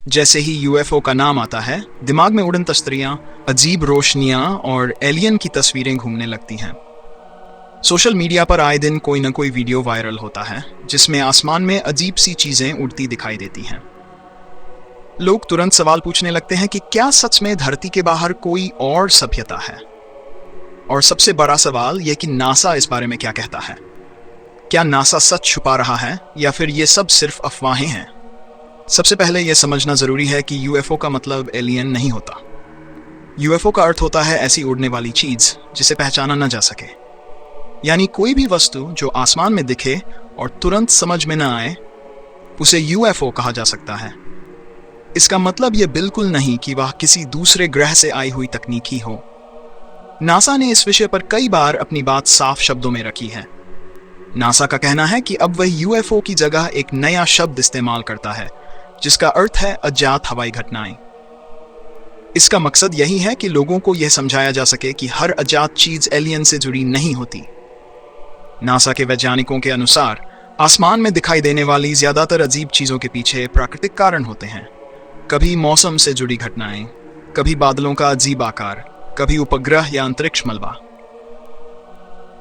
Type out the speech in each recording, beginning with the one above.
जैसे ही यूएफओ का नाम आता है, दिमाग में उड़न तश्तरियां, अजीब रोशनियां और एलियन की तस्वीरें घूमने लगती हैं। सोशल मीडिया पर आए दिन कोई न कोई वीडियो वायरल होता है जिसमें आसमान में अजीब सी चीजें उड़ती दिखाई देती हैं। लोग तुरंत सवाल पूछने लगते हैं कि क्या सच में धरती के बाहर कोई और सभ्यता है। और सबसे बड़ा सवाल यह कि नासा इस बारे में क्या कहता है। क्या नासा सच छुपा रहा है या फिर ये सब सिर्फ अफवाहें हैं। सबसे पहले यह समझना जरूरी है कि यूएफओ का मतलब एलियन नहीं होता। यूएफओ का अर्थ होता है ऐसी उड़ने वाली चीज जिसे पहचाना न जा सके। यानी कोई भी वस्तु जो आसमान में दिखे और तुरंत समझ में न आए, उसे यूएफओ कहा जा सकता है। इसका मतलब यह बिल्कुल नहीं कि वह किसी दूसरे ग्रह से आई हुई तकनीक ही हो। नासा ने इस विषय पर कई बार अपनी बात साफ शब्दों में रखी है। नासा का कहना है कि अब वह यूएफओ की जगह एक नया शब्द इस्तेमाल करता है जिसका अर्थ है अज्ञात हवाई घटनाएं। इसका मकसद यही है कि लोगों को यह समझाया जा सके कि हर अज्ञात चीज एलियन से जुड़ी नहीं होती। नासा के वैज्ञानिकों के अनुसार आसमान में दिखाई देने वाली ज्यादातर अजीब चीजों के पीछे प्राकृतिक कारण होते हैं। कभी मौसम से जुड़ी घटनाएं, कभी बादलों का अजीब आकार, कभी उपग्रह या अंतरिक्ष मलबा।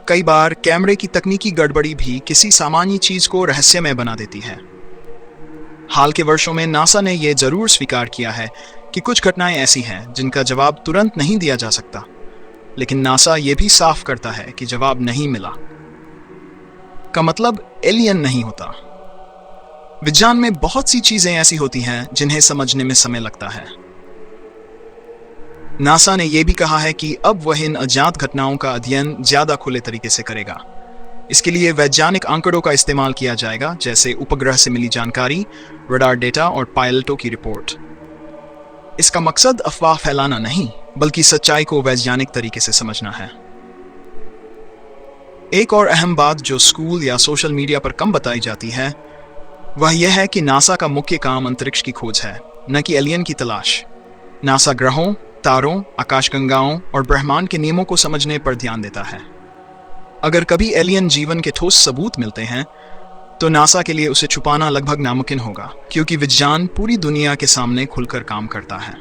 कई बार कैमरे की तकनीकी गड़बड़ी भी किसी सामान्य चीज को रहस्यमय बना देती है। हाल के वर्षों में नासा ने यह जरूर स्वीकार किया है कि कुछ घटनाएं ऐसी हैं जिनका जवाब तुरंत नहीं दिया जा सकता, लेकिन नासा यह भी साफ करता है कि जवाब नहीं मिला का मतलब एलियन नहीं होता। विज्ञान में बहुत सी चीजें ऐसी होती हैं जिन्हें समझने में समय लगता है। नासा ने यह भी कहा है कि अब वह इन अज्ञात घटनाओं का अध्ययन ज्यादा खुले तरीके से करेगा। इसके लिए वैज्ञानिक आंकड़ों का इस्तेमाल किया जाएगा, जैसे उपग्रह से मिली जानकारी, रडार डेटा और पायलटों की रिपोर्ट। इसका मकसद अफवाह फैलाना नहीं, बल्कि सच्चाई को वैज्ञानिक तरीके से समझना है। एक और अहम बात जो स्कूल या सोशल मीडिया पर कम बताई जाती है वह यह है कि नासा का मुख्य काम अंतरिक्ष की खोज है, न कि एलियन की तलाश। नासा ग्रहों, तारों, आकाशगंगाओं और ब्रह्मांड के नियमों को समझने पर ध्यान देता है। अगर कभी एलियन जीवन के ठोस सबूत मिलते हैं तो नासा के लिए उसे छुपाना लगभग नामुमकिन होगा, क्योंकि विज्ञान पूरी दुनिया के सामने खुलकर काम करता है।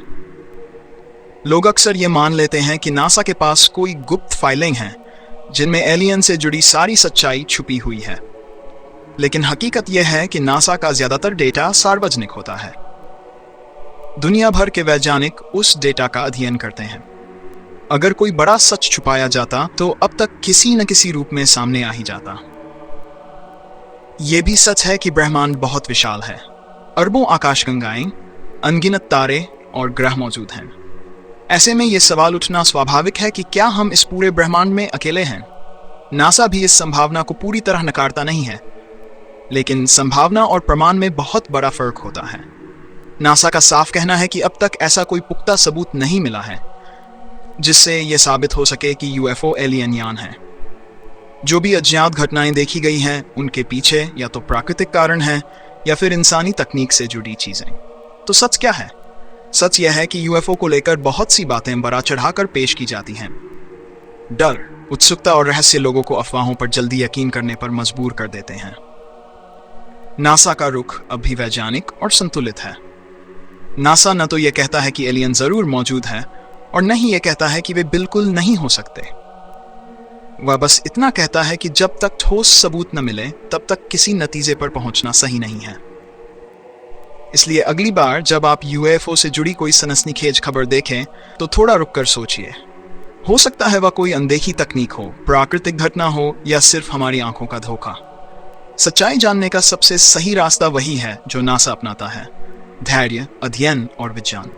लोग अक्सर ये मान लेते हैं कि नासा के पास कोई गुप्त फाइलें हैं जिनमें एलियन से जुड़ी सारी सच्चाई छुपी हुई है, लेकिन हकीकत यह है कि नासा का ज्यादातर डेटा सार्वजनिक होता है। दुनिया भर के वैज्ञानिक उस डेटा का अध्ययन करते हैं। अगर कोई बड़ा सच छुपाया जाता तो अब तक किसी न किसी रूप में सामने आ ही जाता। यह भी सच है कि ब्रह्मांड बहुत विशाल है। अरबों आकाशगंगाएं, अनगिनत तारे और ग्रह मौजूद हैं। ऐसे में यह सवाल उठना स्वाभाविक है कि क्या हम इस पूरे ब्रह्मांड में अकेले हैं। नासा भी इस संभावना को पूरी तरह नकारता नहीं है, लेकिन संभावना और प्रमाण में बहुत बड़ा फर्क होता है। नासा का साफ कहना है कि अब तक ऐसा कोई पुख्ता सबूत नहीं मिला है जिससे यह साबित हो सके कि यूएफओ एलियन यान है। जो भी अज्ञात घटनाएं देखी गई हैं उनके पीछे या तो प्राकृतिक कारण है या फिर इंसानी तकनीक से जुड़ी चीजें। तो सच क्या है? सच यह है कि यूएफओ को लेकर बहुत सी बातें बढ़ा चढ़ाकर पेश की जाती हैं। डर, उत्सुकता और रहस्य लोगों को अफवाहों पर जल्दी यकीन करने पर मजबूर कर देते हैं। नासा का रुख अब भी वैज्ञानिक और संतुलित है। नासा न तो यह कहता है कि एलियन जरूर मौजूद है और न ही यह कहता है कि वे बिल्कुल नहीं हो सकते। वह बस इतना कहता है कि जब तक ठोस सबूत न मिले तब तक किसी नतीजे पर पहुंचना सही नहीं है। इसलिए अगली बार जब आप यूएफओ से जुड़ी कोई सनसनीखेज खबर देखें तो थोड़ा रुककर सोचिए। हो सकता है वह कोई अनदेखी तकनीक हो, प्राकृतिक घटना हो या सिर्फ हमारी आंखों का धोखा। सच्चाई जानने का सबसे सही रास्ता वही है जो नासा अपनाता है: धैर्य, अध्ययन और विज्ञान।